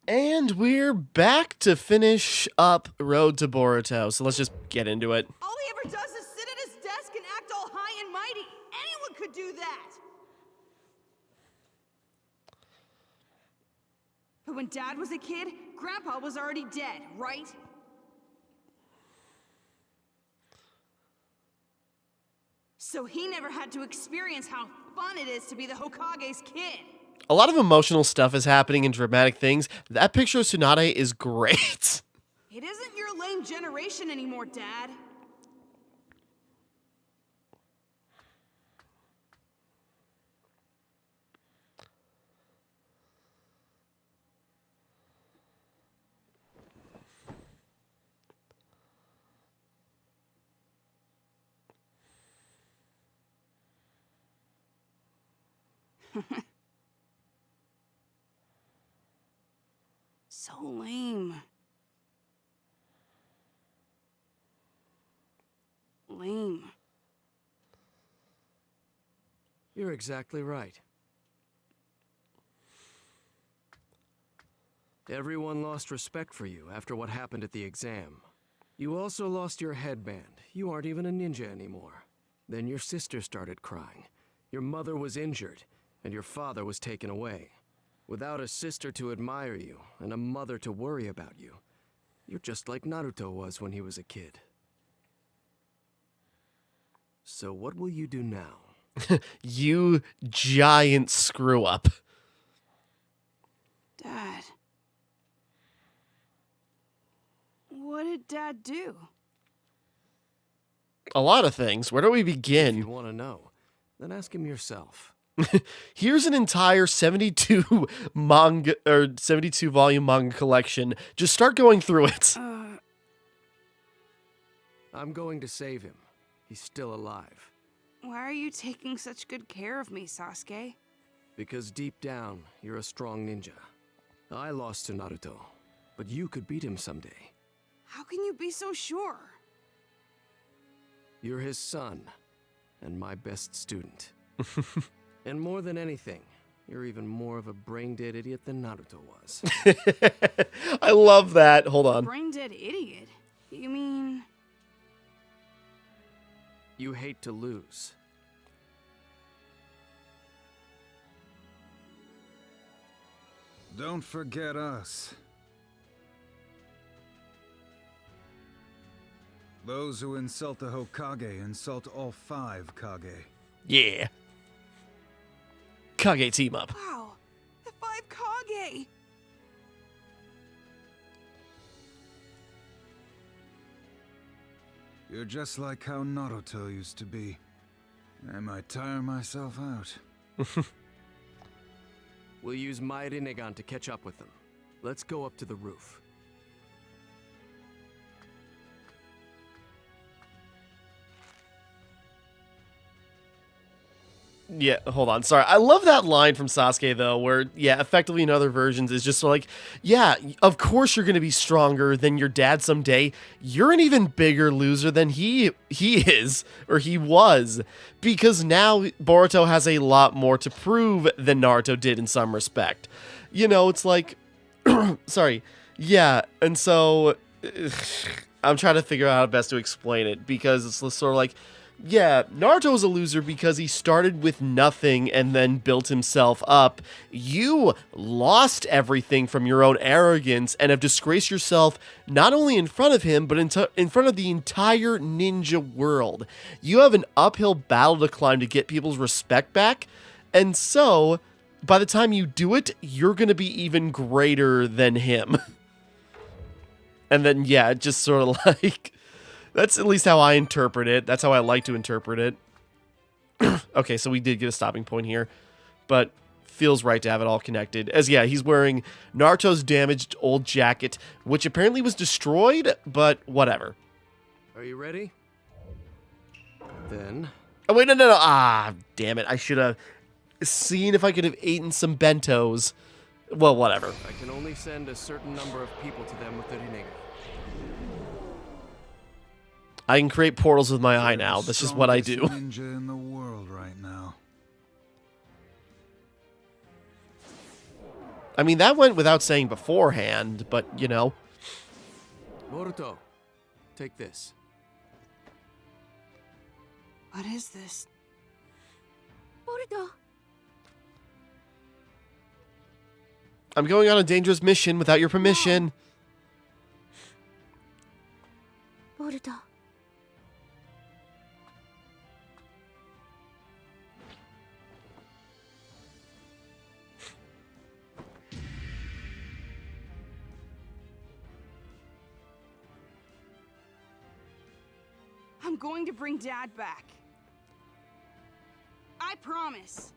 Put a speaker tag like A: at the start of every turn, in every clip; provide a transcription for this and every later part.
A: And we're back to finish up Road to Boruto, so let's just get into it.
B: All he ever does is sit at his desk and act all high and mighty. Anyone could do that. But when Dad was a kid, Grandpa was already dead, right? So he never had to experience how fun it is to be the Hokage's kid.
A: A lot of emotional stuff is happening and dramatic things. That picture of Tsunade is great.
B: It isn't your lame generation anymore, Dad. So lame. Lame.
C: You're exactly right. Everyone lost respect for you after what happened at the exam. You also lost your headband. You aren't even a ninja anymore. Then your sister started crying. Your mother was injured, and your father was taken away. Without a sister to admire you, and a mother to worry about you, you're just like Naruto was when he was a kid. So what will you do now?
A: You giant screw up.
B: Dad. What did Dad do?
A: A lot of things. Where do we
C: If
A: begin?
C: you want to know, then ask him yourself.
A: Here's an entire 72 manga or 72 volume manga collection. Just start going through it.
C: I'm going to save him. He's still alive.
B: Why are you taking such good care of me, Sasuke?
C: Because deep down, you're a strong ninja. I lost to Naruto, but you could beat him someday.
B: How can you be so sure?
C: You're his son, and my best student. And more than anything, you're even more of a brain-dead idiot than Naruto was.
A: I love that. Hold on.
B: Brain-dead idiot? You mean...
C: You hate to lose.
D: Don't forget us. Those who insult the Hokage insult all 5 Kage.
A: Yeah. Kage team up.
B: Wow, the 5 Kage!
D: You're just like how Naruto used to be. I might tire myself out.
C: We'll use my Rinnegan to catch up with them. Let's go up to the roof.
A: Yeah, hold on. Sorry. I love that line from Sasuke, though, where, yeah, effectively in other versions is just like, yeah, of course you're going to be stronger than your dad someday. You're an even bigger loser than he is, or he was, because now Boruto has a lot more to prove than Naruto did in some respect. You know, it's like, sorry. Yeah, and so I'm trying to figure out how best to explain it, because it's sort of like, yeah, Naruto was a loser because he started with nothing and then built himself up. You lost everything from your own arrogance and have disgraced yourself not only in front of him, but in front of the entire ninja world. You have an uphill battle to climb to get people's respect back, and so by the time you do it, you're going to be even greater than him. And then, yeah, just sort of like... That's at least how I interpret it. That's how I like to interpret it. Okay, so we did get a stopping point here. But feels right to have it all connected. As, yeah, he's wearing Naruto's damaged old jacket, which apparently was destroyed, but whatever.
C: Are you ready? Then...
A: Oh, wait, no. Ah, damn it. I should have seen if I could have eaten some bentos. Well, whatever.
C: I can only send a certain number of people to them with the Rinnegan.
A: I can create portals with my eye now. That's just what I do.
D: Ninja in the world right now.
A: I mean, that went without saying beforehand, but, you know.
C: Boruto, take this.
B: What is this?
E: Boruto.
A: I'm going on a dangerous mission without your permission.
E: Boruto.
B: I'm going to bring Dad back. I promise.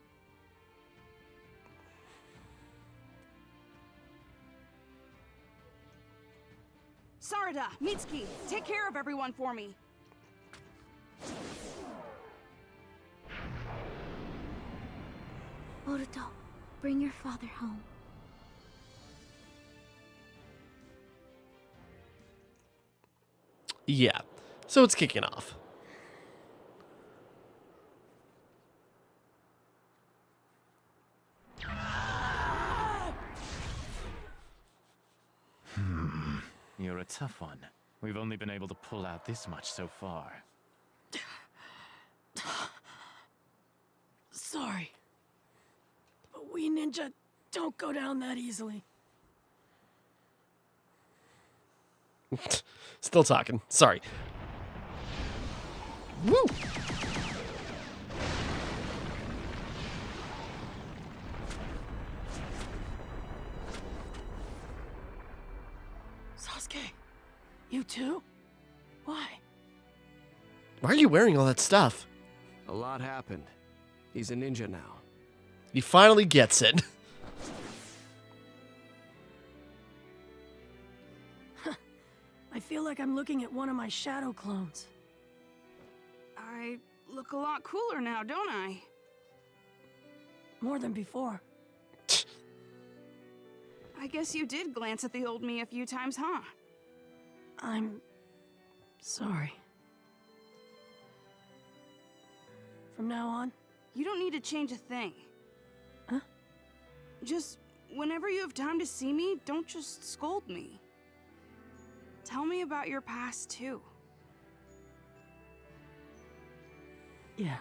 B: Sarada, Mitsuki, take care of everyone for me.
E: Boruto, bring your father home.
A: Yeah. So it's kicking off.
F: You're a tough one. We've only been able to pull out this much so far.
G: Sorry. But we ninja don't go down that easily.
A: Still talking. Sorry. Woo!
G: Sasuke, you too? Why?
A: Why are you wearing all that stuff?
C: A lot happened. He's a ninja now.
A: He finally gets it.
G: I feel like I'm looking at one of my shadow clones.
B: I look a lot cooler now, don't I?
G: More than before.
B: I guess you did glance at the old me a few times, huh?
G: I'm sorry. From now on?
B: You don't need to change a thing.
G: Huh?
B: Just, whenever you have time to see me, don't just scold me. Tell me about your past, too.
G: Yeah.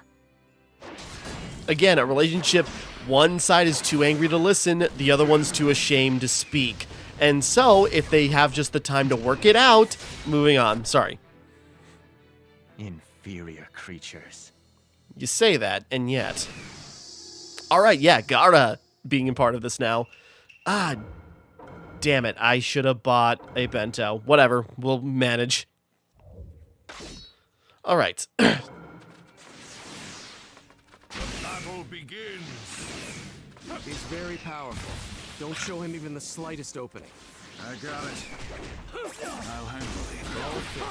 A: Again, a relationship, one side is too angry to listen, the other one's too ashamed to speak. And so, if they have just the time to work it out, moving on. Sorry.
F: Inferior creatures.
A: You say that, and yet. Alright, yeah, Gaara being a part of this now. Ah, damn it, I should have bought a bento. Whatever, we'll manage. Alright.
H: Battle begins.
C: He's very powerful. Don't show him even the slightest opening.
D: I got it. I'll handle it.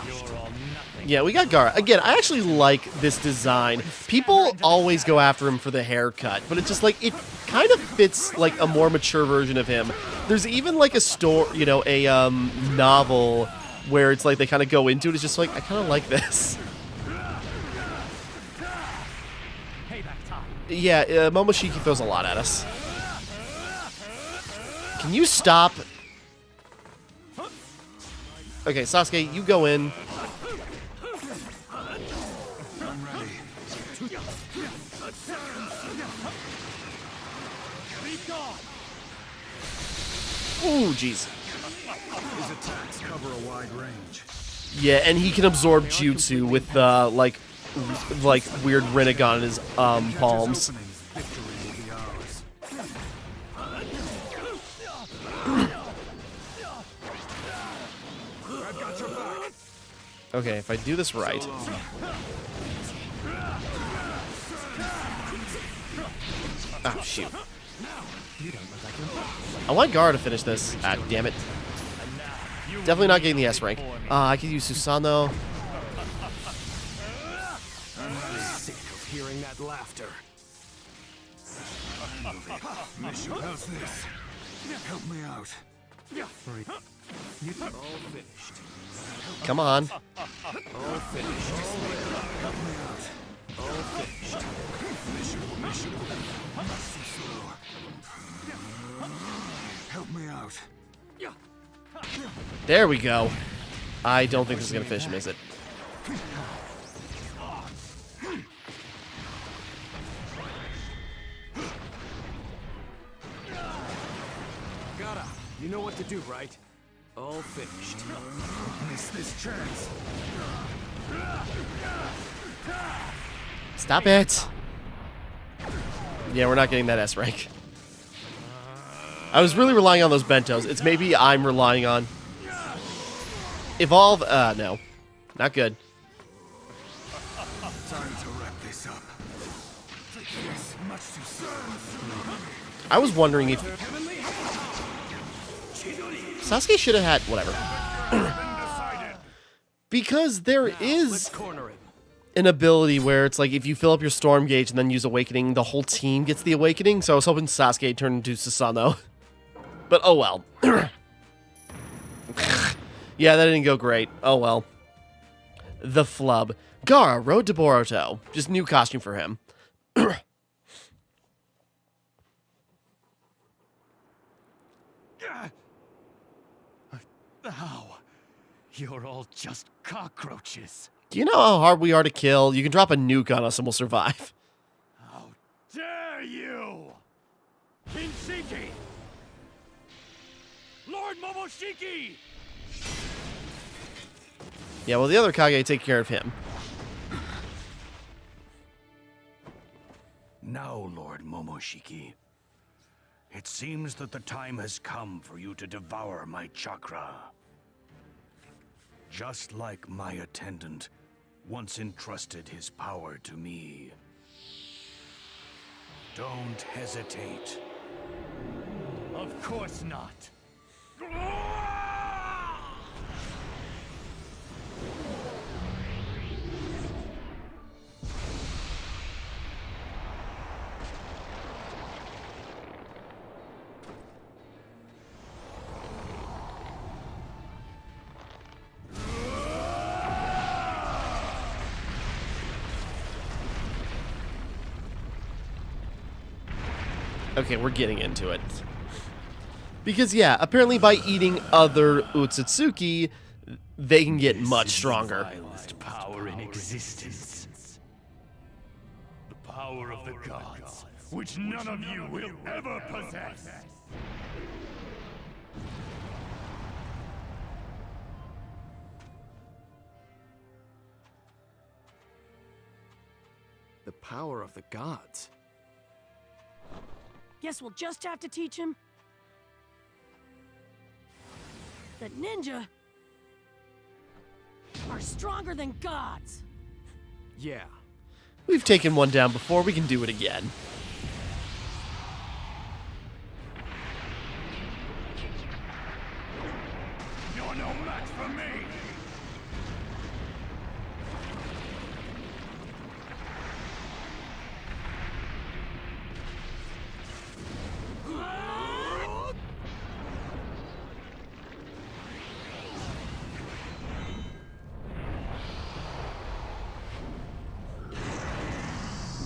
F: You're all nothing.
A: Yeah, we got Gaara. Again, I actually like this design. People always go after him for the haircut, but it's just like, it kind of fits like a more mature version of him. There's even like a story, you know, a novel where it's like they kind of go into it. It's just like, I kind of like this. Yeah, Momoshiki throws a lot at us. Can you stop? Okay, Sasuke, you go in.
D: I'm ready.
A: Ooh, jeez.
D: His attacks cover a wide range.
A: Yeah, and he can absorb jutsu with like weird Rinnegan in his palms.
D: Openings, victory will be ours. I've got your back.
A: Okay, if I do this right. Oh, shoot. I want Gaara to finish this. Ah, damn it. Definitely not getting the S rank. I could use Susanoo.
C: Sick of hearing that laughter.
D: Mishu, how's this? Help me out.
C: All finished.
A: Come on.
C: All finished.
D: Help me out.
C: All finished.
D: Mishu. Help me out.
A: There we go. I don't think this is going to finish him, is it?
C: Gotta. You know what to do, right? All finished.
D: Miss this chance.
A: Stop it. Yeah, we're not getting that S rank. I was really relying on those bentos. It's maybe I'm relying on... Evolve? No. Not good.
D: Time to wrap this up. Yes, much too soon.
A: I was wondering if... Sasuke should have had... Whatever. Because there
C: Let's
A: is
C: corner him.
A: an ability where it's like if you fill up your storm gauge and then use awakening, the whole team gets the awakening. So I was hoping Sasuke turned into Susanoo. But oh well. Yeah, that didn't go great. Oh well. The flub. Gaara, Road to Boruto. Just new costume for him.
F: Ow. You're all just cockroaches.
A: Do you know how hard we are to kill? You can drop a nuke on us and we'll survive.
F: How dare you! Kinshiki! Lord Momoshiki!
A: Yeah, well, the other Kage take care of him.
H: Now, Lord Momoshiki, it seems that the time has come for you to devour my chakra. Just like my attendant once entrusted his power to me. Don't hesitate.
F: Of course not.
A: Okay, we're getting into it. Because, yeah, apparently by eating other Utsutsuki, they can get much stronger.
F: Vilest power in existence. The power of the gods, which none of you will ever possess.
C: The power of the gods.
G: Guess we'll just have to teach him that ninja are stronger than gods.
C: Yeah.
A: We've taken one down before, we can do it again.
H: You're no match for me!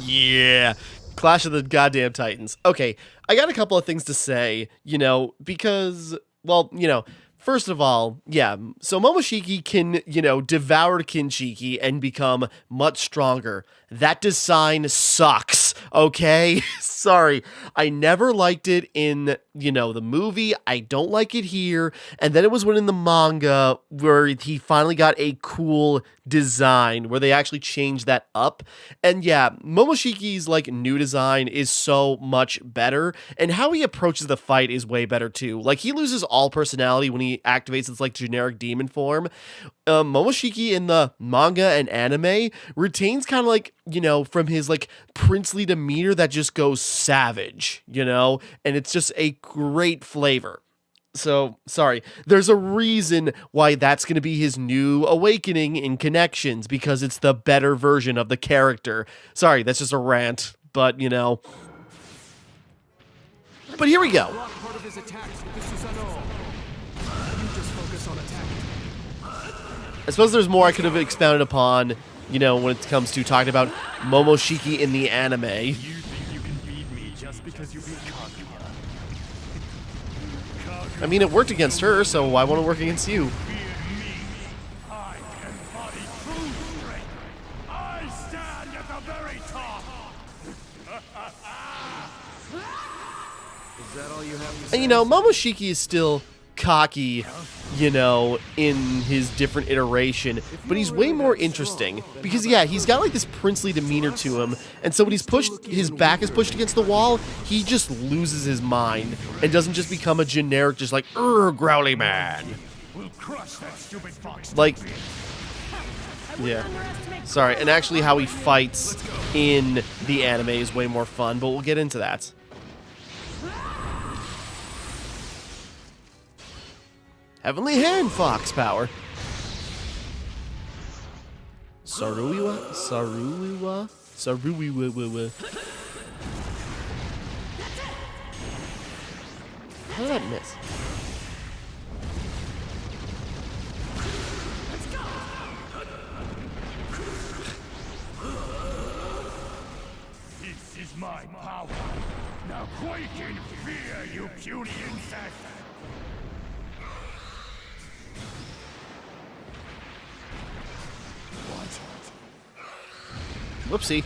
A: Yeah. Clash of the goddamn Titans. Okay, I got a couple of things to say, because, well, first of all, yeah, so Momoshiki can, devour Kinshiki and become much stronger. That design sucks, okay? Sorry. I never liked it in, the movie. I don't like it here. And then it was when in the manga where he finally got a cool design where they actually changed that up. And yeah, Momoshiki's new design is so much better. And how he approaches the fight is way better too. He loses all personality when he activates its generic demon form. Momoshiki in the manga and anime retains kind of from his princely demeanor that just goes savage, and it's just a great flavor. So, sorry, there's a reason why that's going to be his new awakening in Connections, because it's the better version of the character. Sorry, that's just a rant, but But here we go.
C: Block part of his attacks with the Susanoo. You just focus on attacking.
A: I suppose there's more I could have expounded upon, when it comes to talking about Momoshiki in the anime.
F: You think you can beat me just because you beat Kaguya?
A: I mean, it worked against her, so why won't it work against you?
F: Fear me. I embody true strength. I stand at the very top.
C: Is that all you have to
A: And
C: say?
A: you know, Momoshiki is still cocky, you know, in his different iteration, but he's way more interesting because, yeah, he's got like this princely demeanor to him, and so when he's pushed, his back is pushed against the wall, he just loses his mind and doesn't just become a generic, just like, growly man.
F: We'll crush that stupid fox.
A: Like, yeah. Sorry, and actually how he fights in the anime is way more fun, but we'll get into that. Heavenly Hand Fox power. Saruiwa? Saruiwa? Saruiwa. How did that miss?
F: This is my power. Now quake in fear, you puny insect.
A: Whoopsie.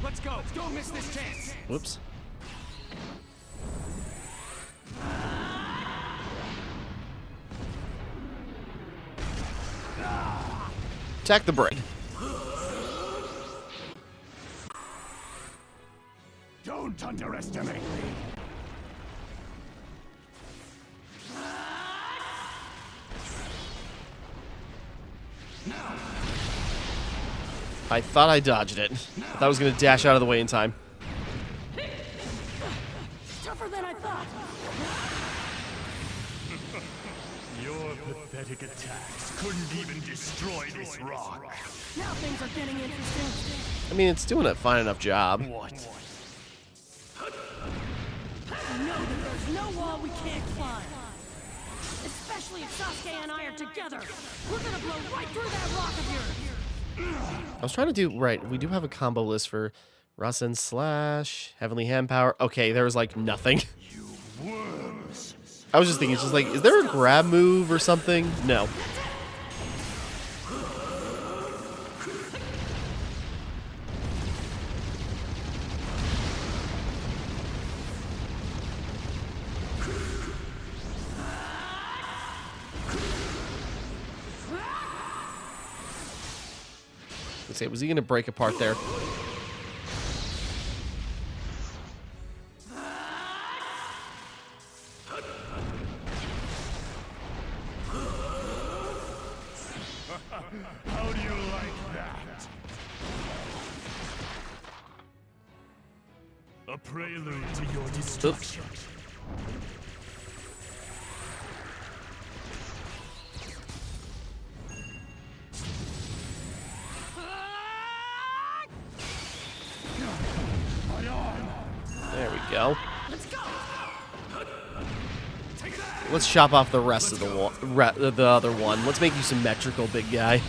C: Let's go. Don't miss this chance.
A: Whoops. Attack the brick.
F: Don't underestimate me.
A: I thought I dodged it. I thought I was going to dash out of the way in time.
G: Tougher than I thought.
F: Your pathetic attacks couldn't even destroy this rock.
G: Now things are getting interesting.
A: I mean, it's doing a fine enough job.
F: What?
G: I know that there's no wall we can't climb. Especially if Sasuke and I are together. We're gonna blow right through that rock of yours.
A: I was trying to do, right, we do have a combo list for Rasen slash Heavenly Hand Power. Okay, there was like nothing.
F: You worms.
A: I was just thinking, it's just like, is there a grab move or something? No. Let's see, was he going to break apart there?
F: How do you like that? A prelude to your destruction.
A: There we go. Let's chop off the rest of the other one. Let's make you symmetrical, big guy.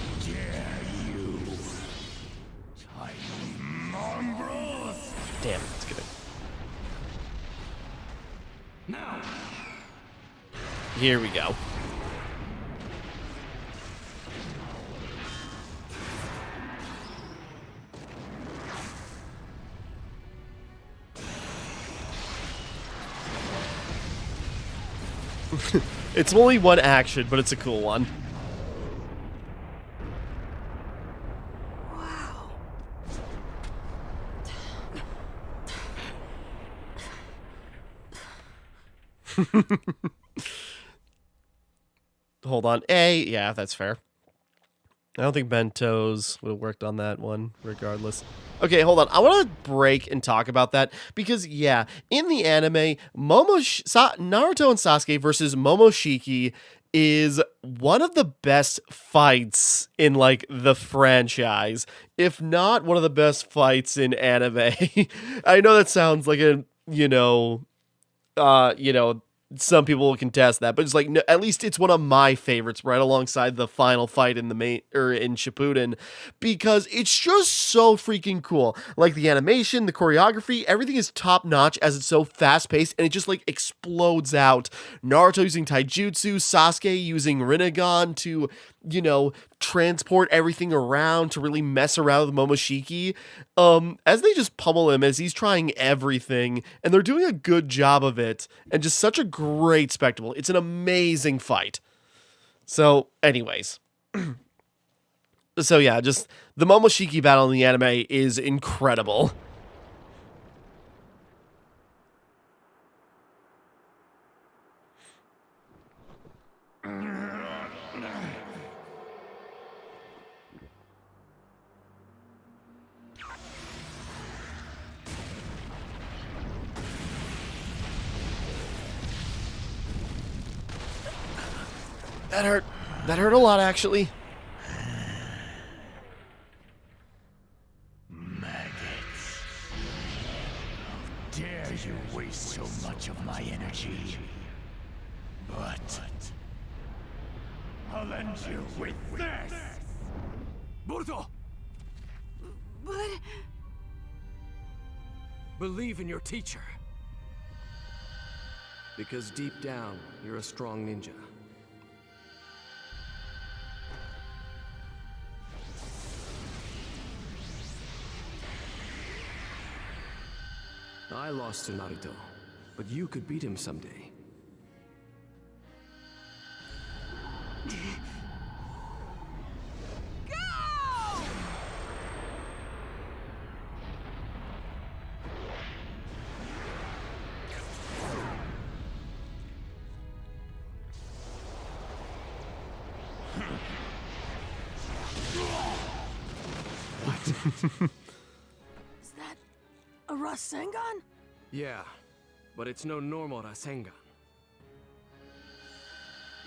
F: Tiny mongrels.
A: Damn, let's get it. Here we go. It's only one action, but it's a cool one.
B: Wow.
A: Hold on. Yeah, that's fair. I don't think Bentos would have worked on that one, regardless. Okay, hold on. I want to break and talk about that because, yeah, in the anime, Naruto and Sasuke versus Momoshiki is one of the best fights in, like, the franchise, if not one of the best fights in anime. I know that sounds like a, some people will contest that, but it's like, no, at least it's one of my favorites, right alongside the final fight in the main, or in Shippuden, because it's just so freaking cool. Like the animation, the choreography, everything is top notch as it's so fast paced, and it just like explodes out. Naruto using taijutsu, Sasuke using Rinnegan to, you know, transport everything around, to really mess around with Momoshiki, as they just pummel him as he's trying everything, and they're doing a good job of it, and just such a great spectacle. It's an amazing fight. So, anyways. So yeah, just the Momoshiki battle in the anime is incredible. That hurt. That hurt a lot, actually.
F: Maggots. How dare you waste so much of my energy? But I'll end you with this!
C: Boruto!
B: But...
C: Believe in your teacher. Because deep down, you're a strong ninja. I lost to Naruto, but you could beat him someday.
G: Is that a Rasengan?
C: Yeah, but it's no normal Rasengan.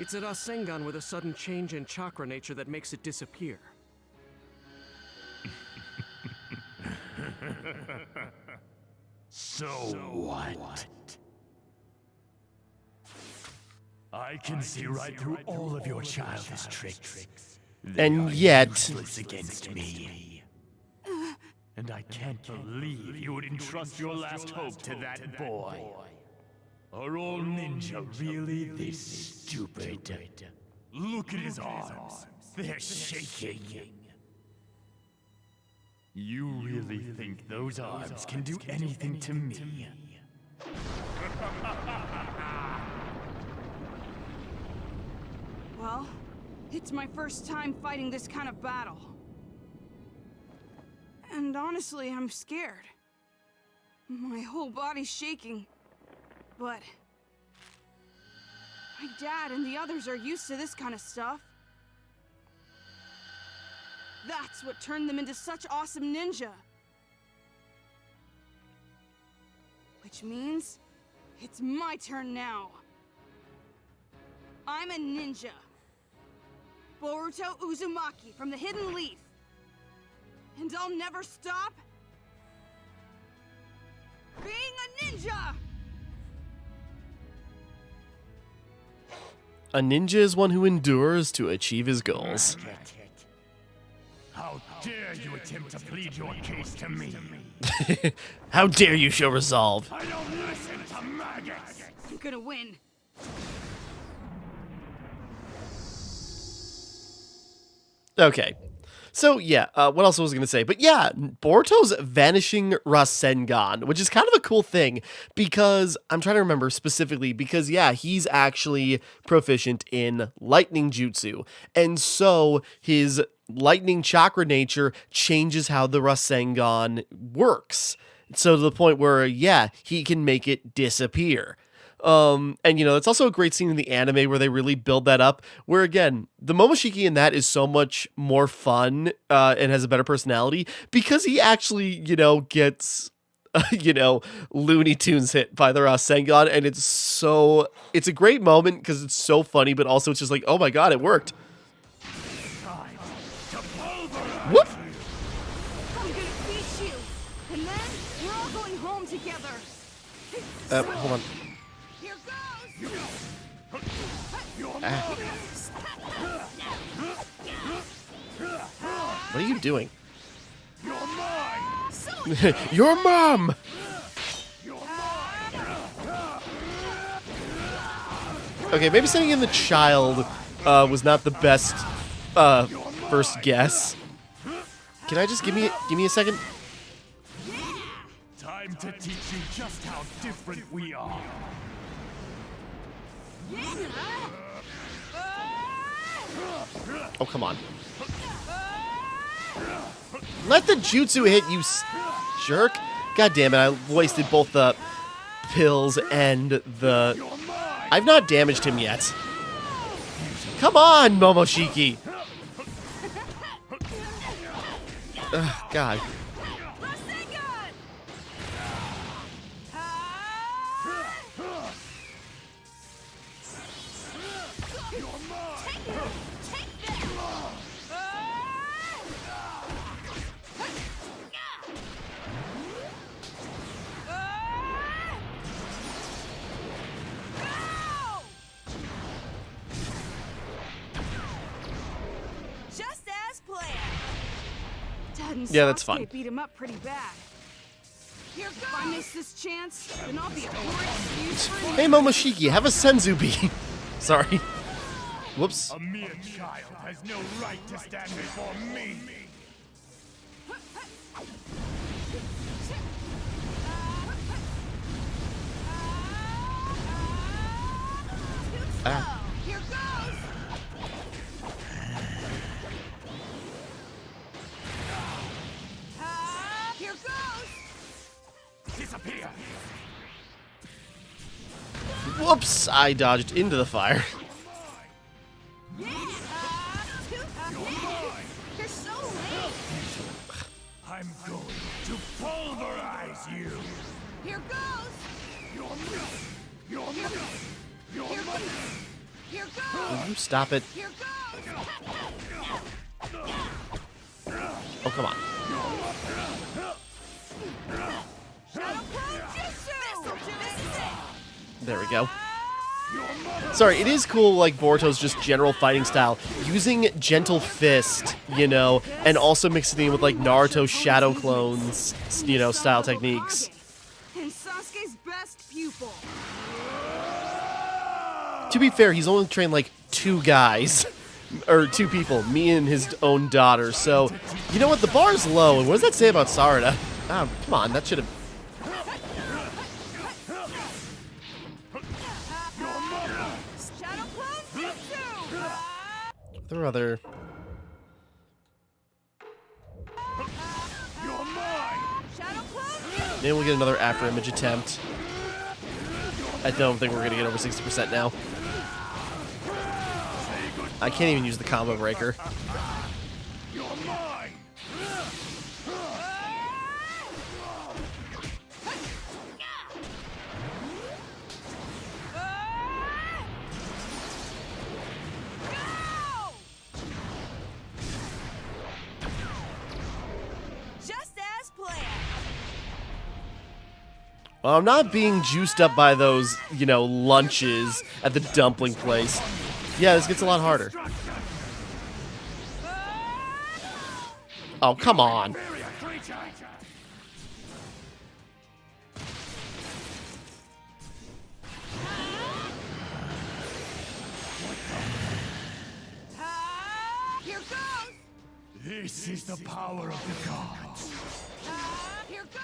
C: It's a Rasengan with a sudden change in chakra nature that makes it disappear.
F: So what? I can see right through all of your childish tricks. They
A: And
F: are
A: yet...
F: useless against me. And I can't believe you would entrust your last hope to that boy. Are all ninja really this stupid? Look at his arms. They're shaking. You really think those arms can do anything to me?
B: Well, it's my first time fighting this kind of battle. And honestly, I'm scared. My whole body's shaking. But my dad and the others are used to this kind of stuff. That's what turned them into such awesome ninja. Which means it's my turn now. I'm a ninja. Boruto Uzumaki from the Hidden Leaf. And I'll never stop being a ninja!
A: A ninja is one who endures to achieve his goals.
F: How dare you attempt to plead your case to me?
A: How dare you show resolve?
F: I don't listen to maggots!
B: I'm gonna win.
A: Okay. So, yeah, what else was I going to say? But yeah, Boruto's Vanishing Rasengan, which is kind of a cool thing, because, I'm trying to remember specifically, because, yeah, he's actually proficient in lightning jutsu, and so his lightning chakra nature changes how the Rasengan works, so to the point where, yeah, he can make it disappear. And you know, it's also a great scene in the anime where they really build that up, where again, the Momoshiki in that is so much more fun, and has a better personality because he actually, you know, gets, you know, Looney Tunes hit by the Rasengan, and it's a great moment because it's so funny, but also it's just like, oh my god, it worked. Whoop!
B: I'm gonna beat you, and then we're all going home together.
A: Hold on.
B: Here goes.
A: Ah. What are you doing? Your mom! Okay, maybe sending in the child was not the best first guess. Can I just give me a second?
F: Time to teach you just how different we are.
A: Oh, come on. Let the jutsu hit, you jerk. God damn it, I wasted both the pills and the... I've not damaged him yet. Come on, Momoshiki. Ugh, God.
B: Just as planned. Dad and
A: Yeah, that's
B: Sasuke
A: fine.
B: beat him up pretty bad. Here goes. If I miss this chance, then I'll be a poor excuse for
A: Hey, Momoshiki, have a senzu bean. Sorry. Whoops.
F: A mere child has no right to stand before me.
A: Ah.
B: Here goes. Here goes.
F: Disappear.
A: Whoops, I dodged into the fire.
B: You're so late.
F: I'm going to pulverize you.
B: Here goes. Here goes. Here goes.
A: Will you stop it?
B: Here goes.
A: Oh, come on.
B: Shadow Clone Jutsu. This is it.
A: There we go. Sorry, it is cool, like, Boruto's just general fighting style. Using Gentle Fist, you know, and also mixing it with, like, Naruto Shadow Clones, you know, style techniques.
B: And Sasuke's best pupil.
A: To be fair, he's only trained, like, 2 guys. Or 2 people, me and his own daughter. So, you know what, the bar's low, and what does that say about Sarada? Oh, come on, that should have...
B: Shadow Clone Jutsu.
A: There are other...
B: Shadow Clone Jutsu.
A: Maybe we'll get another after-image attempt. I don't think we're going to get over 60% now. I can't even use the combo breaker.
B: Just as planned.
A: Well, I'm not being juiced up by those, you know, lunches at the dumpling place. Yeah, this gets a lot harder. Oh, come on.
B: Here goes.
F: This is the power of the gods.
B: Here goes.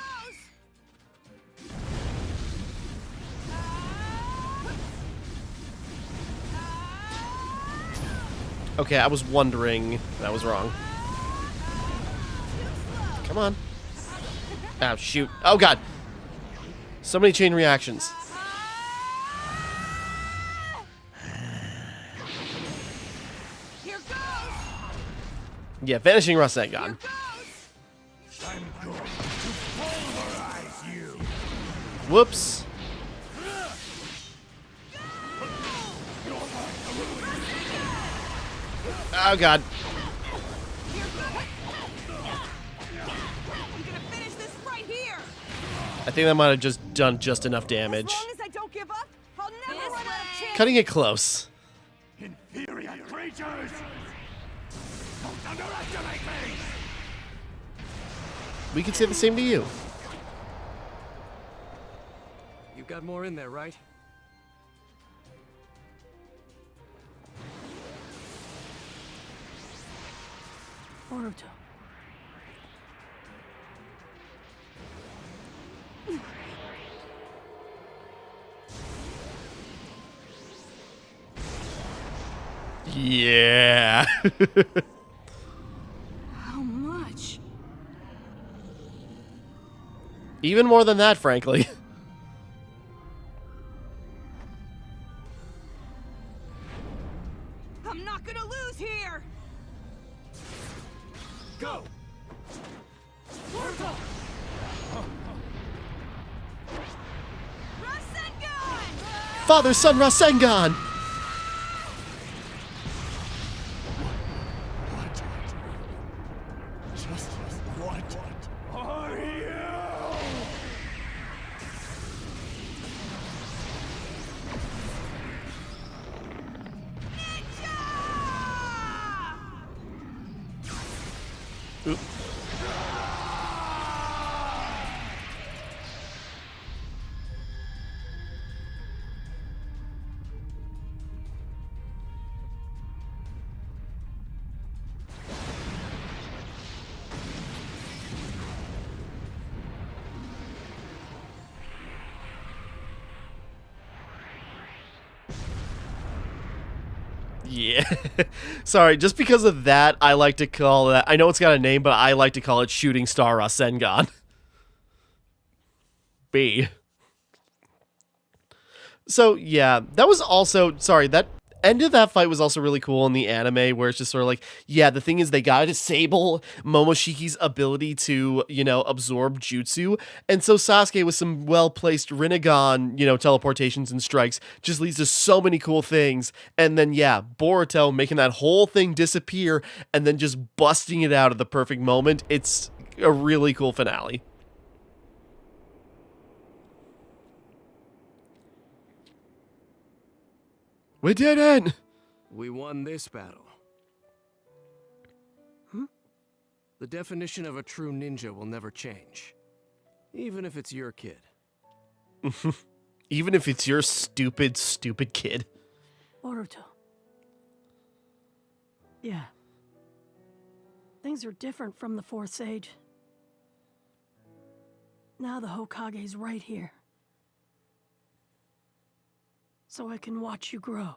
A: Okay, I was wondering. That was wrong. Come on. Oh, shoot. Oh, God. So many chain reactions.
B: Here goes.
A: Yeah, Vanishing Rasengan.
F: I'm going to pulverize you.
A: Whoops. Oh, God.
B: I'm gonna finish this right here.
A: I think that might have just done just enough damage.
B: As long as I don't give up, I'll
A: Cutting it close.
F: Inferior creatures! Don't underestimate me!
A: We could say the same to you.
C: You've got more in there, right?
G: Boruto.
A: Yeah.
B: How much?
A: Even more than that, frankly.
B: I'm not gonna lose here!
F: Go!
G: Boruto!
B: Rasengan!
A: Father, son, Rasengan!
F: What? Just what are you?
A: Yeah. Sorry, just because of that, I like to call that... I know it's got a name, but I like to call it Shooting Star Rasengan. B. So, yeah, that was also... Sorry, that end of that fight was also really cool in the anime, where it's just sort of like, yeah, the thing is they gotta disable Momoshiki's ability to, you know, absorb jutsu, and so Sasuke with some well-placed Rinnegan, you know, teleportations and strikes just leads to so many cool things, and then, yeah, Boruto making that whole thing disappear, and then just busting it out at the perfect moment. It's a really cool finale. We didn't!
C: We won this battle. The definition of a true ninja will never change. Even if it's your kid.
A: Even if it's your stupid, stupid kid.
G: Boruto. Yeah. Things are different from the Fourth Sage. Now the Hokage's right here. So I can watch you grow.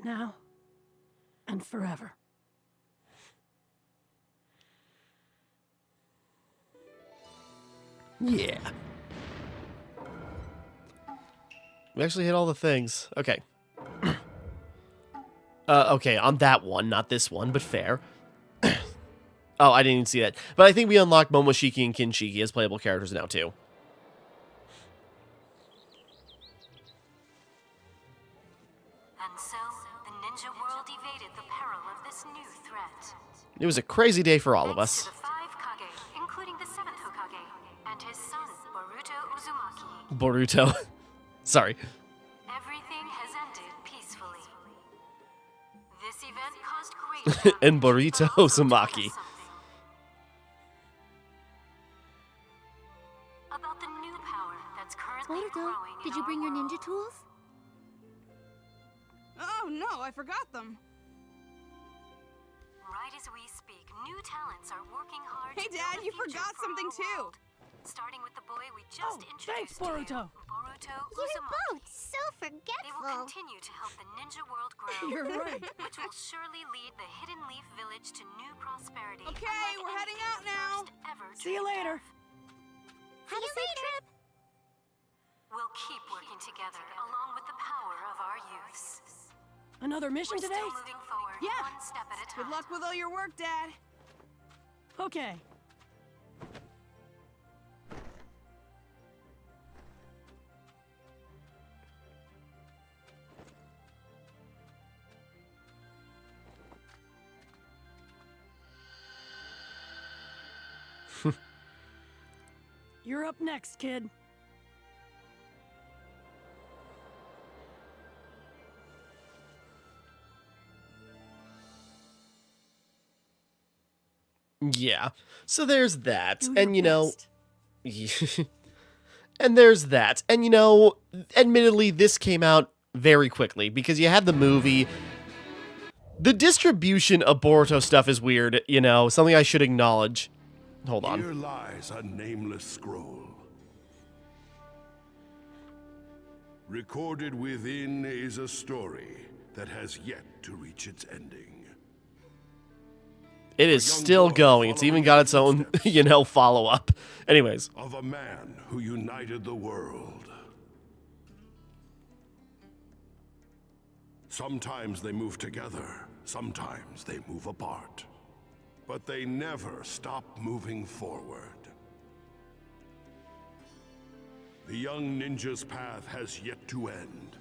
G: Now and forever.
A: Yeah. We actually hit all the things. Okay. Okay, on that one, not this one, but fair. Oh, I didn't even see that. But I think we unlocked Momoshiki and Kinshiki as playable characters now, too.
I: And so, the ninja world evaded the peril of this new threat.
A: It was a crazy day for all of
I: Thanks
A: us.
I: to the 5 Kage, including the 7th Hokage, and his son, Boruto Uzumaki,
A: Boruto. Sorry.
I: everything has ended peacefully. This event caused great damage,
A: And Boruto
I: but also taught us
A: Uzumaki.
I: something. About the new power that's currently
E: Boruto,
I: growing in
E: did you
I: our
E: bring your
I: world.
E: ninja tools?
B: Oh no, I forgot them.
I: Right as we speak, new talents are working hard
B: Hey,
I: to build
B: Dad,
I: a
B: you
I: future
B: forgot
I: for
B: something
I: our
B: too.
I: world. Starting with the boy we just
G: Oh,
I: introduced
G: thanks,
I: to you,
G: Boruto.
I: Boruto
E: You're
I: Uzumaki.
E: both so
I: They will
E: forgetful.
I: continue to help the ninja world grow,
G: You're right.
I: which will surely lead the Hidden Leaf Village to new prosperity.
B: Okay,
I: unlike
B: we're heading
I: anything
B: out now.
I: first ever
G: See you
I: dreamed
G: later.
I: of.
E: Have a safe trip.
I: We'll keep working together along with the power of our youths.
G: Another mission
I: We're
G: today?
I: still moving forward
B: Yeah.
I: one step at a time.
B: Good luck with all your work, Dad.
G: Okay. You're up next, kid.
A: Yeah. So there's that.
B: Do
A: And,
B: your best.
A: and there's that. And, admittedly, this came out very quickly because you had the movie. The distribution of Boruto stuff is weird, something I should acknowledge. Hold on.
J: Here lies a nameless scroll. Recorded within is a story that has yet to reach its ending.
A: It is still going. It's even got its own, follow-up. Anyways.
J: Of a man who united the world. Sometimes they move together, sometimes they move apart. But they never stop moving forward. The young ninja's path has yet to end.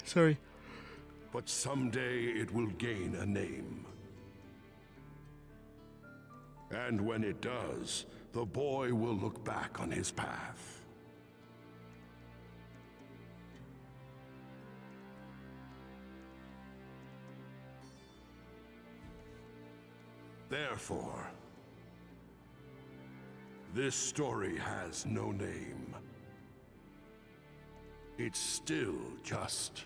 A: Sorry.
J: But someday it will gain a name. And when it does, the boy will look back on his path. Therefore, this story has no name. It's still just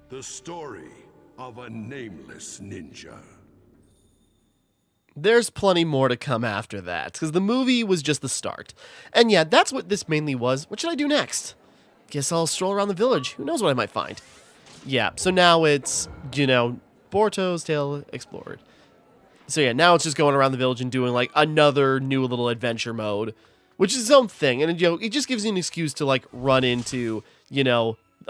J: the story of a nameless ninja.
A: There's plenty more to come after that, because the movie was just the start. And yeah, that's what this mainly was. What should I do next? Guess I'll stroll around the village. Who knows what I might find? Yeah, so now it's, Boruto's Tale Explored. So yeah, now it's just going around the village and doing, like, another new little adventure mode, which is its own thing. And, it just gives you an excuse to, like, run into,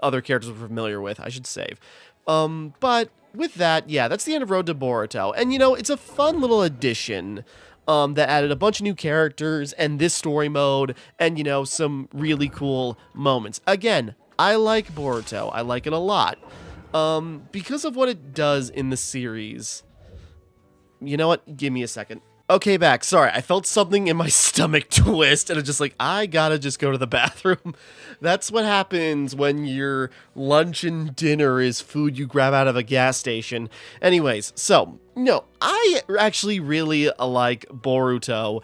A: other characters we're familiar with. I should save. But with that, yeah, that's the end of Road to Boruto. And, it's a fun little addition that added a bunch of new characters and this story mode and, some really cool moments. Again, I like Boruto. I like it a lot. Because of what it does in the series. You know what? Give me a second. Okay, back. Sorry, I felt something in my stomach twist, and it's just like, I gotta just go to the bathroom. That's what happens when your lunch and dinner is food you grab out of a gas station. Anyways, so, I actually really like Boruto,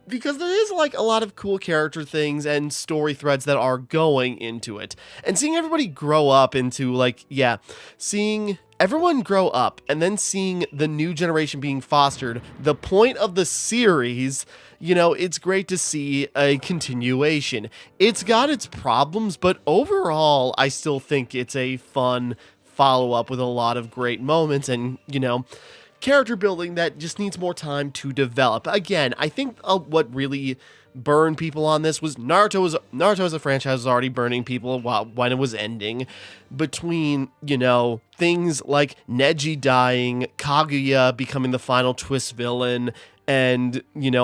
A: because there is, like, a lot of cool character things and story threads that are going into it. And seeing everybody grow up into, like, yeah, seeing everyone grow up and then seeing the new generation being fostered, the point of the series, it's great to see a continuation. It's got its problems, but overall, I still think it's a fun follow-up with a lot of great moments and, character building that just needs more time to develop. Again, I think what really burned people on this was Naruto as a franchise was already burning people when it was ending, between things like Neji dying, Kaguya becoming the final twist villain, and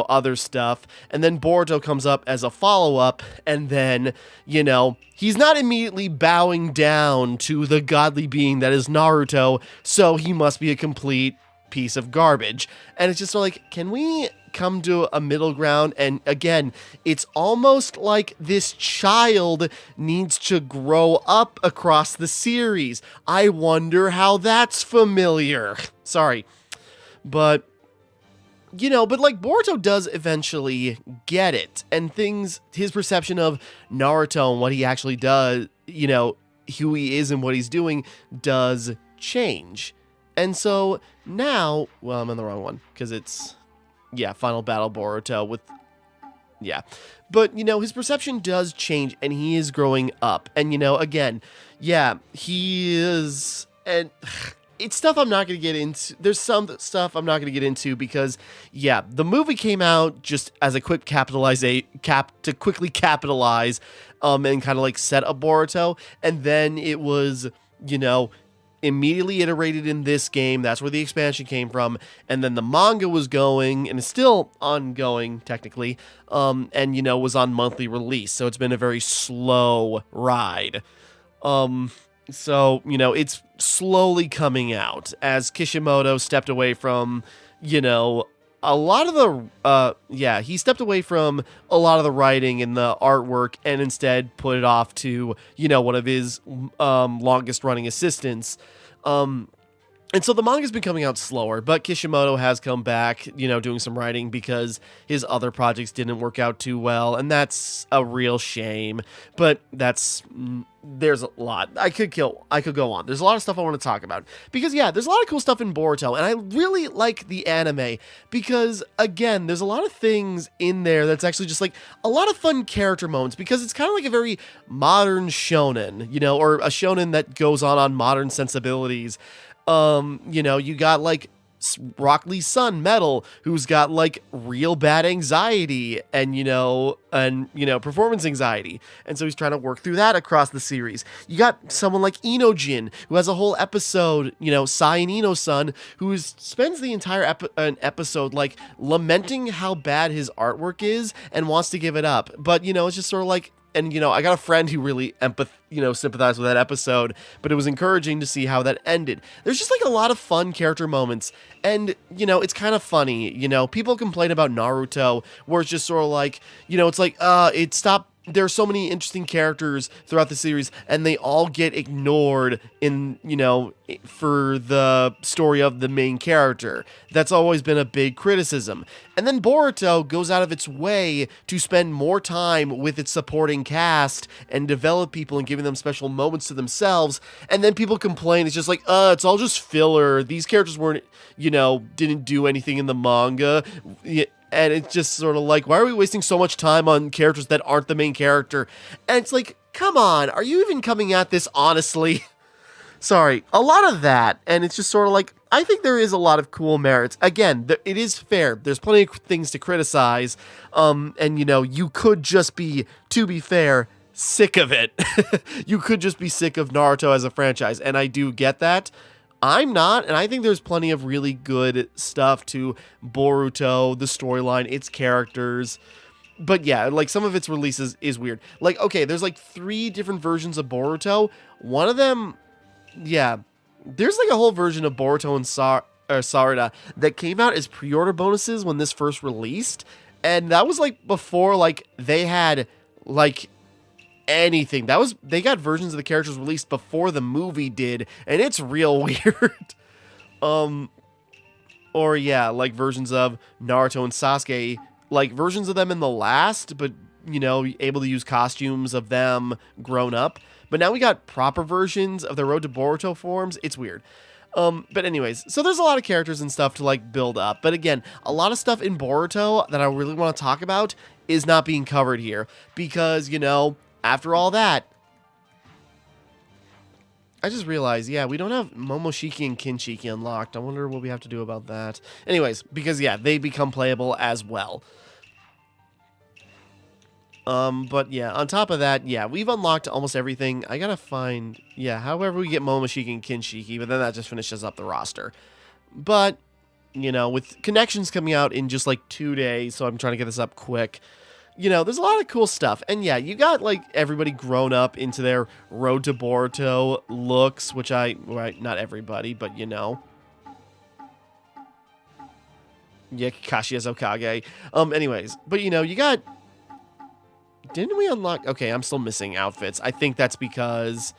A: other stuff, and then Boruto comes up as a follow-up, and then he's not immediately bowing down to the godly being that is Naruto, so he must be a complete piece of garbage. And it's just like, can we come to a middle ground? And again, it's almost like this child needs to grow up across the series. I wonder how that's familiar. Sorry. But like Boruto does eventually get it, and his perception of Naruto and what he actually does, who he is and what he's doing does change. And so now, well, I'm on the wrong one, because it's, Final Battle Boruto with, But, his perception does change, and he is growing up. And, again, he is, and it's stuff I'm not going to get into. There's some stuff I'm not going to get into because, the movie came out just as a quick to quickly capitalize, and kind of like set up Boruto. And then it was, immediately iterated in this game. That's where the expansion came from. And then the manga was going, and is still ongoing technically, and was on monthly release. So it's been a very slow ride. So, it's slowly coming out as Kishimoto stepped away from, a lot of the, he stepped away from a lot of the writing and the artwork and instead put it off to, one of his longest running assistants. And so the manga's been coming out slower, but Kishimoto has come back, doing some writing because his other projects didn't work out too well, and that's a real shame. But there's a lot. I could go on. There's a lot of stuff I want to talk about because there's a lot of cool stuff in Boruto, and I really like the anime because again, there's a lot of things in there that's actually just like a lot of fun character moments because it's kind of like a very modern shonen, or a shonen that goes on modern sensibilities. You got like Rock Lee's son, Metal, who's got like real bad anxiety and performance anxiety. And so he's trying to work through that across the series. You got someone like Inojin, who has a whole episode, Sai and Ino's son, who spends the entire episode like lamenting how bad his artwork is and wants to give it up. But, it's just sort of like, and, I got a friend who really sympathized with that episode, but it was encouraging to see how that ended. There's just like a lot of fun character moments, and, it's kind of funny, people complain about Naruto, where it's just sort of like, it's like, it stopped. There are so many interesting characters throughout the series, and they all get ignored in, for the story of the main character. That's always been a big criticism. And then Boruto goes out of its way to spend more time with its supporting cast and develop people and giving them special moments to themselves. And then people complain, it's just like, it's all just filler. These characters weren't, didn't do anything in the manga. And it's just sort of like, why are we wasting so much time on characters that aren't the main character? And it's like, come on, are you even coming at this honestly? Sorry, a lot of that. And it's just sort of like, I think there is a lot of cool merits. Again, it is fair. There's plenty of things to criticize. And, you could just be, to be fair, sick of it. You could just be sick of Naruto as a franchise. And I do get that. I'm not, and I think there's plenty of really good stuff to Boruto, the storyline, its characters. But yeah, like some of its releases is weird. Like, okay, there's like 3 different versions of Boruto. One of them, there's like a whole version of Boruto and Sarada that came out as pre-order bonuses when this first released. And that was like before like they had like anything. They got versions of the characters released before the movie did, and it's real weird. Or like versions of Naruto and Sasuke, like versions of them in the last, but able to use costumes of them grown up. But now we got proper versions of the Road to Boruto forms. It's weird. But anyways, so there's a lot of characters and stuff to like build up. But again, a lot of stuff in Boruto that I really want to talk about is not being covered here because, after all that, I just realized, we don't have Momoshiki and Kinshiki unlocked. I wonder what we have to do about that. Anyways, because, they become playable as well. But on top of that, we've unlocked almost everything. I gotta find, however we get Momoshiki and Kinshiki, but then that just finishes up the roster. But, with connections coming out in just like 2 days, so I'm trying to get this up quick. There's a lot of cool stuff. And you got like everybody grown up into their Road to Boruto looks, which not everybody, but Kakashi as Hokage. Anyways, but you got, didn't we unlock, okay, I'm still missing outfits. I think that's because,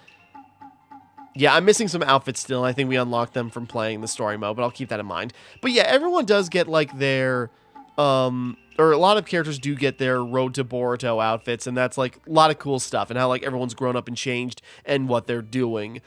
A: I'm missing some outfits still. I think we unlocked them from playing the story mode, but I'll keep that in mind. But everyone does get like their, or a lot of characters do get their Road to Boruto outfits, and that's like a lot of cool stuff, and how like everyone's grown up and changed and what they're doing.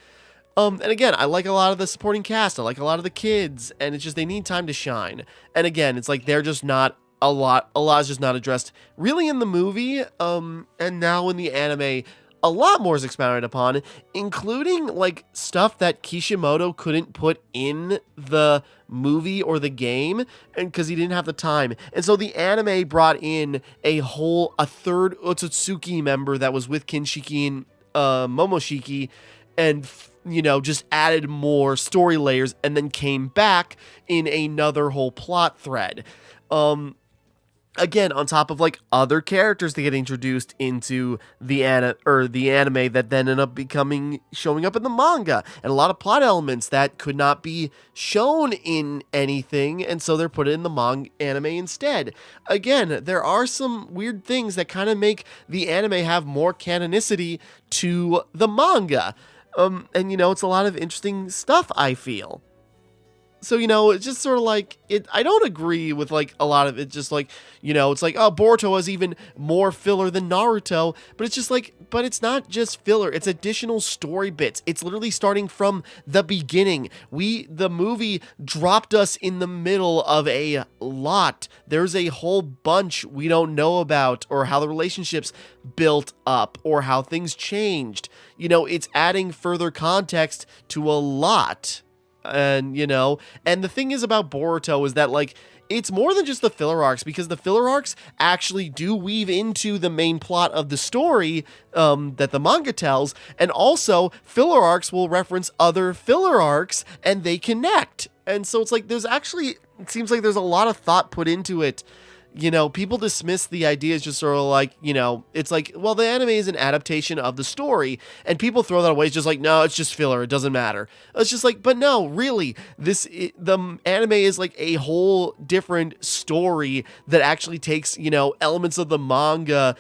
A: And again, I like a lot of the supporting cast. I like a lot of the kids, and it's just they need time to shine. And again, it's like they're just not a lot is just not addressed really in the movie. And now in the anime, a lot more is expounded upon, including like stuff that Kishimoto couldn't put in the movie or the game, and because he didn't have the time. And so the anime brought in a third Otsutsuki member that was with Kinshiki and Momoshiki, and just added more story layers, and then came back in another whole plot thread. Again, on top of like other characters that get introduced into the anime that then end up showing up in the manga, and a lot of plot elements that could not be shown in anything, and so they're put in the anime instead. Again, there are some weird things that kind of make the anime have more canonicity to the manga. And it's a lot of interesting stuff, I feel. So, it's just sort of like I don't agree with like a lot of it. Just like, it's like, oh, Boruto has even more filler than Naruto, but it's just like, but it's not just filler. It's additional story bits. It's literally starting from the beginning. The movie dropped us in the middle of a lot. There's a whole bunch we don't know about, or how the relationships built up, or how things changed. It's adding further context to a lot. And, and the thing is about Boruto is that, like, it's more than just the filler arcs, because the filler arcs actually do weave into the main plot of the story that the manga tells, and also filler arcs will reference other filler arcs, and they connect. And so it's like, it seems like there's a lot of thought put into it. People dismiss the idea as just sort of like, it's like, well, the anime is an adaptation of the story, and people throw that away. It's just like, no, it's just filler. It doesn't matter. It's just like, but no, really, the anime is like a whole different story that actually takes, elements of the manga,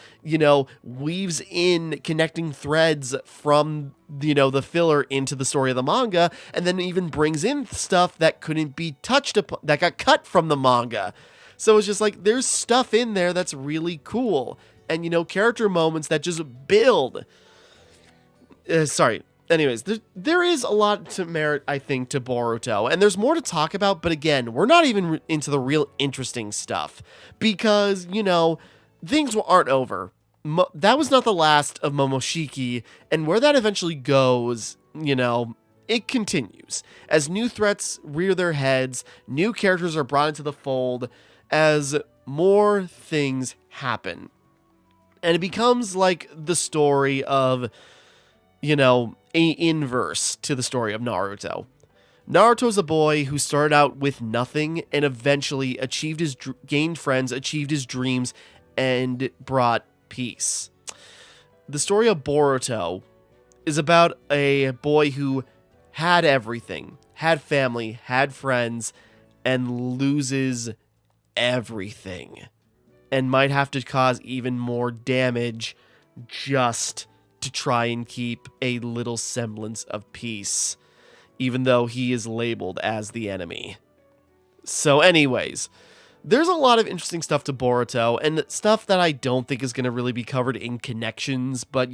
A: weaves in connecting threads from, the filler into the story of the manga, and then even brings in stuff that couldn't be touched upon, that got cut from the manga. So it's just like, there's stuff in there that's really cool. And, character moments that just build. Anyways, there is a lot to merit, I think, to Boruto. And there's more to talk about. But again, we're not even into the real interesting stuff. Because, things aren't over. That was not the last of Momoshiki. And where that eventually goes, it continues. As new threats rear their heads, new characters are brought into the fold, as more things happen. And it becomes like the story of, a inverse to the story of Naruto. Naruto's a boy who started out with nothing and eventually gained friends, achieved his dreams, and brought peace. The story of Boruto is about a boy who had everything, had family, had friends, and loses everything, and might have to cause even more damage just to try and keep a little semblance of peace, even though he is labeled as the enemy. So anyways, there's a lot of interesting stuff to Boruto, and stuff that I don't think is going to really be covered in Connections, but,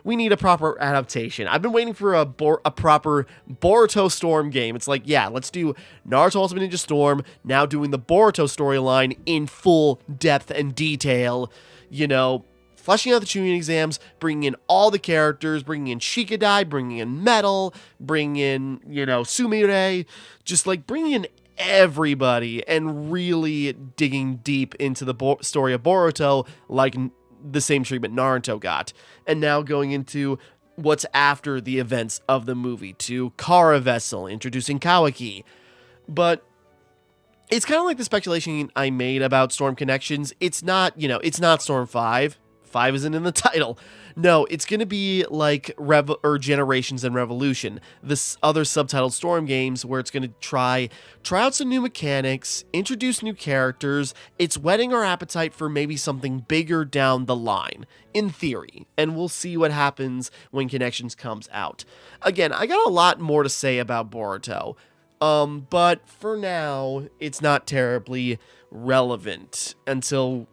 A: we need a proper adaptation. I've been waiting for a proper Boruto Storm game. It's like, yeah, let's do Naruto Ultimate Ninja Storm, now doing the Boruto storyline in full depth and detail, fleshing out the Chunin exams, bringing in all the characters, bringing in Shikadai, bringing in Metal, bringing in, Sumire, just like bringing in everybody and really digging deep into the story of Boruto, like the same treatment Naruto got. And now going into what's after the events of the movie, to Kara Vessel, introducing Kawaki. But it's kind of like the speculation I made about Storm Connections. It's not, it's not Storm 5. 5 isn't in the title. No, it's going to be like Generations and Revolution, this other subtitled Storm games, where it's going to try out some new mechanics, introduce new characters. It's whetting our appetite for maybe something bigger down the line, in theory, and we'll see what happens when Connections comes out. Again, I got a lot more to say about Boruto, but for now, it's not terribly relevant until,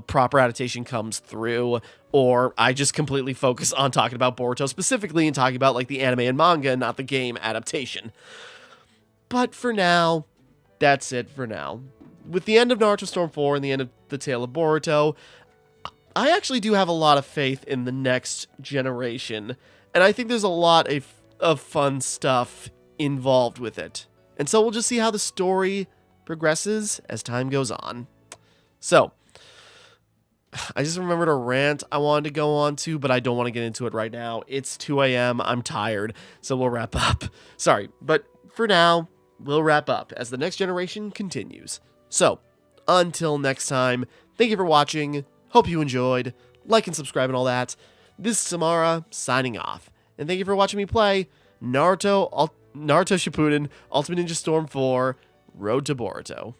A: proper adaptation comes through, or I just completely focus on talking about Boruto specifically and talking about, like, the anime and manga, not the game adaptation. But for now, that's it for now. With the end of Naruto Storm 4 and the end of the Tale of Boruto, I actually do have a lot of faith in the next generation, and I think there's a lot of fun stuff involved with it. And so we'll just see how the story progresses as time goes on. So, I just remembered a rant I wanted to go on to, but I don't want to get into it right now. It's 2 a.m. I'm tired, so we'll wrap up. Sorry, but for now, we'll wrap up as the next generation continues. So, until next time, thank you for watching. Hope you enjoyed. Like and subscribe and all that. This is Timmara, signing off. And thank you for watching me play Naruto Shippuden Ultimate Ninja Storm 4 Road to Boruto.